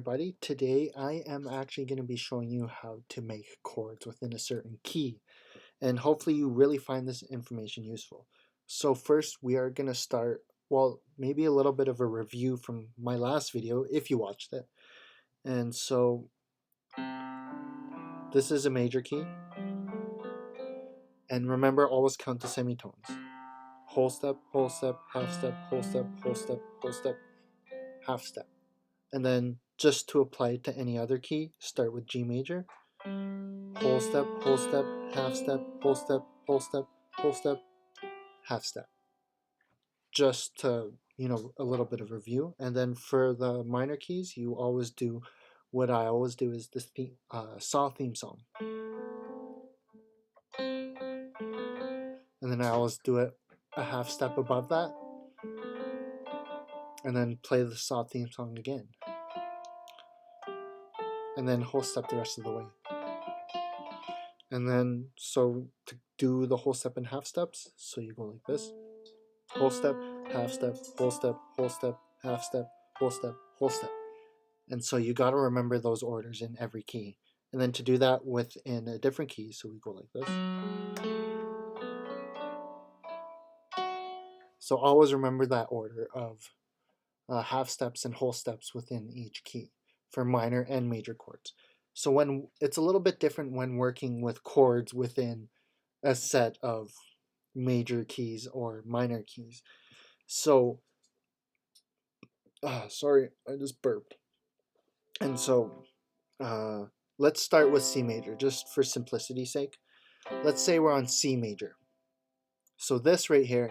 Everybody, today I am actually going to be showing you how to make chords within a certain key, and hopefully you really find this information useful. So first we are going to start, well, maybe a little bit of a review from my last video if you watched it. And so this is a major key, and remember, always count the semitones. Whole step, half step, whole step, whole step, whole step, half step. And then just to apply it to any other key, start with G major, whole step, half step, whole step, whole step, half step. Just to, a little bit of review. And then for the minor keys, you always do what I always do is this saw theme song. And then I always do it a half step above that. And then play the saw theme song again. And then whole step the rest of the way. And then, so to do the whole step and half steps, so you go like this. Whole step, half step, whole step, half step, whole step, whole step. And so you got to remember those orders in every key. And then to do that within a different key, so we go like this. So always remember that order of half steps and whole steps within each key for minor and major chords. So when it's a little bit different when working with chords within a set of major keys or minor keys. So, sorry, I just burped. And so, let's start with C major, just for simplicity's sake. Let's say we're on C major. So this right here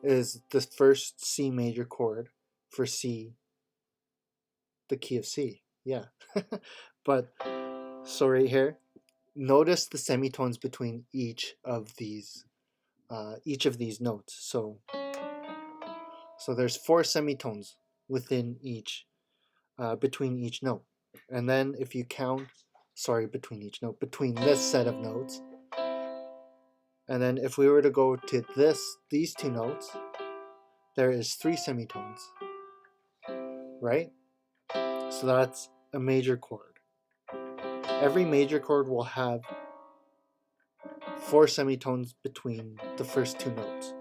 is the first C major chord for C, the key of C. Yeah. But, so right here, notice the semitones between each of these notes. So there's 4 semitones within each, between each note. And then if you count, between each note, between this set of notes. And then if we were to go to these two notes, there is 3 semitones, right? So that's a major chord. Every major chord will have 4 semitones between the first 2 notes.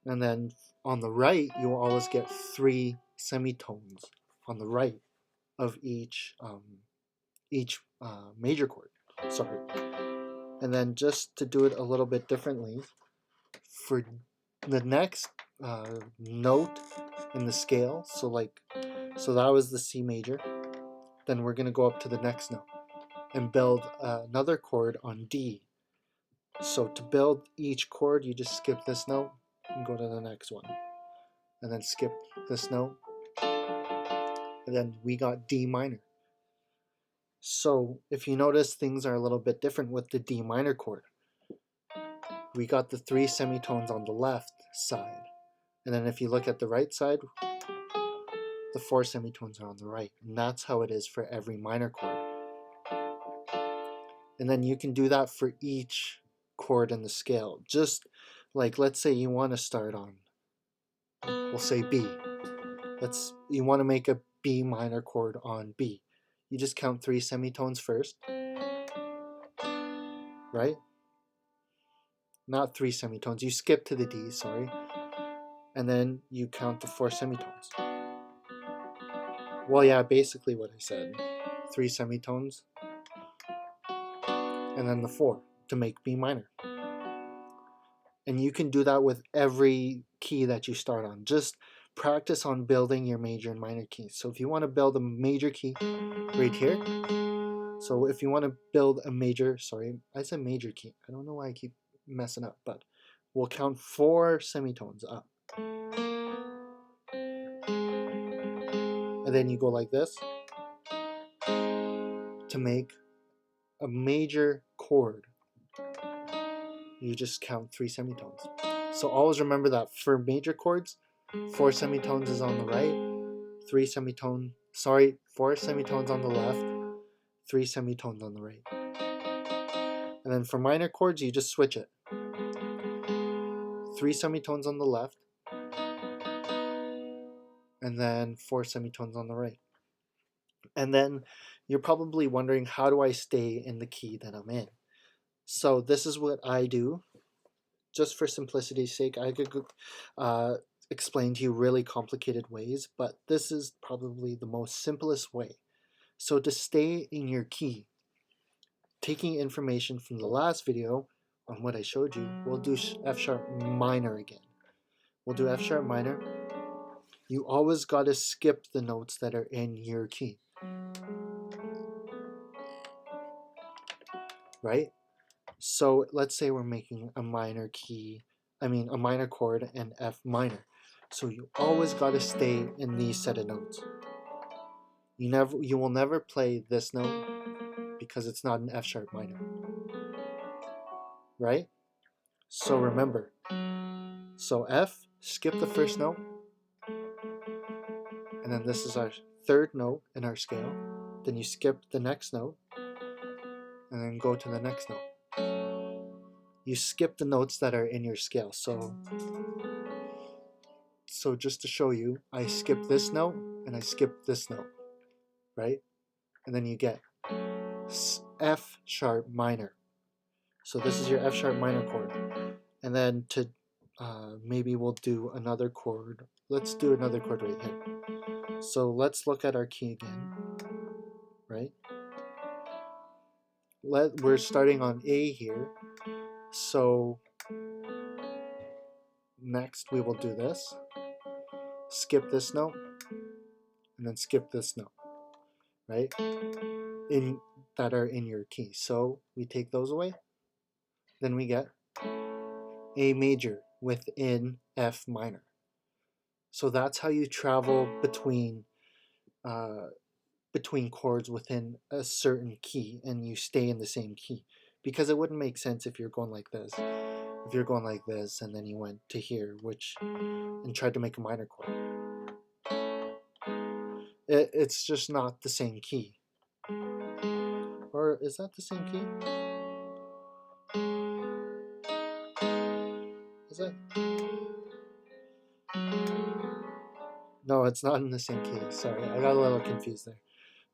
And then on the right, you will always get 3 semitones on the right of each major chord. Sorry. And then just to do it a little bit differently, for the next note in the scale, so that was the C major, then we're going to go up to the next note and build another chord on D. So to build each chord, you just skip this note and go to the next one, and then skip this note, and then we got D minor. So if you notice, things are a little bit different with the D minor chord. We got the 3 semitones on the left side, and then if you look at the right side, the 4 semitones are on the right, and that's how it is for every minor chord. And then you can do that for each chord in the scale. Just like, let's say you want to start on, we'll say B. You want to make a B minor chord on B. You just count 3 semitones first, right? Not 3 semitones, you skip to the D, sorry. And then you count the 4 semitones. Well, yeah, basically what I said. 3 semitones, and then the 4 to make B minor. And you can do that with every key that you start on. Just practice on building your major and minor keys. So if you want to build a major key right here, so if you want to build a major, sorry, I said major key. I don't know why I keep messing up, but we'll count 4 semitones up. And then you go like this to make a major chord. You just count 3 semitones. So always remember that for major chords, 4 semitones is on the right, 4 semitones on the left, 3 semitones on the right. And then for minor chords, you just switch it. 3 semitones on the left, and then 4 semitones on the right. And then you're probably wondering, how do I stay in the key that I'm in? So this is what I do. Just for simplicity's sake, I could explain to you really complicated ways, but this is probably the most simplest way. So to stay in your key, taking information from the last video on what I showed you, we'll do F sharp minor again. We'll do F sharp minor. You always got to skip the notes that are in your key, right? So let's say we're making a minor chord and F minor. So you always got to stay in these set of notes. You will never play this note because it's not an F sharp minor, right? So remember, so F, skip the first note, and then this is our third note in our scale. Then you skip the next note, and then go to the next note. You skip the notes that are in your scale. So just to show you, I skip this note and I skip this note, right? And then you get F sharp minor. So this is your F sharp minor chord. And then to maybe we'll do another chord. Let's do another chord right here. So let's look at our key again, right? We're starting on A here. So next we will do this. Skip this note, and then skip this note, right? That are in your key. So we take those away. Then we get A major within F minor. So that's how you travel between chords within a certain key, and you stay in the same key. Because it wouldn't make sense if you're going like this. If you're going like this, and then you went to here, and tried to make a minor chord. It's just not the same key. Or is that the same key? Is it? No, it's not in the same key. Sorry, I got a little confused there.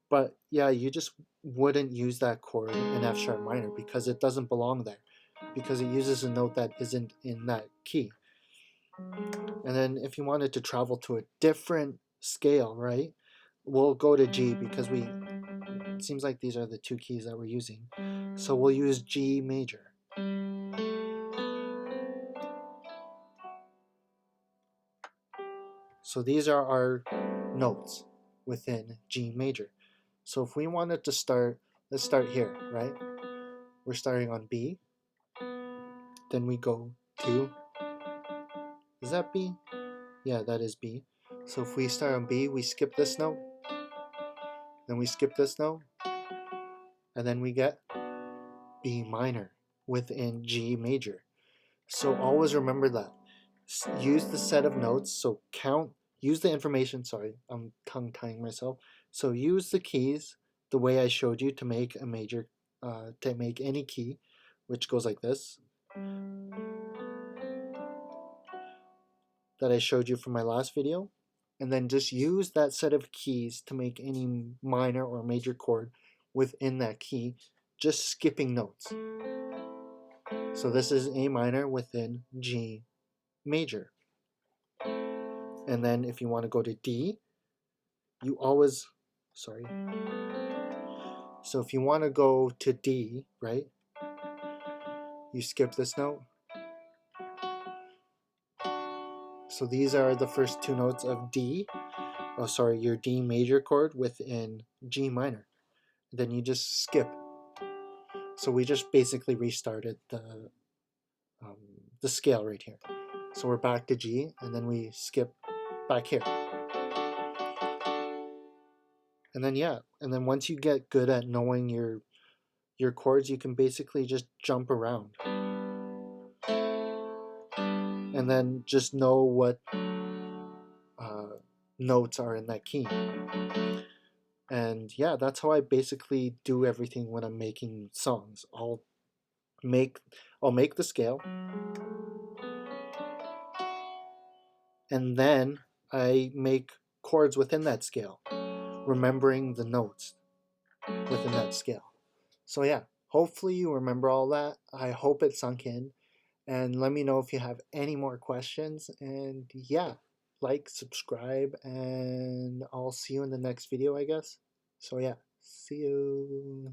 But yeah, you just wouldn't use that chord in F sharp minor because it doesn't belong there. Because it uses a note that isn't in that key. And then if you wanted to travel to a different scale, right, we'll go to G because it seems like these are the two keys that we're using. So we'll use G major. So these are our notes within G major. So if we wanted to start, let's start here, right? We're starting on B. Then we go to, is that B? Yeah, that is B. So if we start on B, we skip this note. Then we skip this note. And then we get B minor within G major. So always remember that. Use the set of notes. So use the information. Sorry, I'm tongue-tying myself. So use the keys the way I showed you to make a major, to make any key, which goes like this, that I showed you from my last video. And then just use that set of keys to make any minor or major chord within that key, just skipping notes. So this is A minor within G major. And then if you want to go to D, you always, sorry. So if you want to go to D, right, you skip this note. So these are the first two notes of D. Oh, sorry, your D major chord within G minor. Then you just skip. So we just basically restarted the scale right here. So we're back to G, and then we skip back here. And then yeah, and then once you get good at knowing your chords, you can basically just jump around. And then just know what notes are in that key. And yeah, that's how I basically do everything when I'm making songs. I'll make the scale, and then I make chords within that scale, remembering the notes within that scale. So yeah, hopefully you remember all that. I hope it sunk in. And let me know if you have any more questions. And yeah, like, subscribe, and I'll see you in the next video, I guess. So yeah, see you.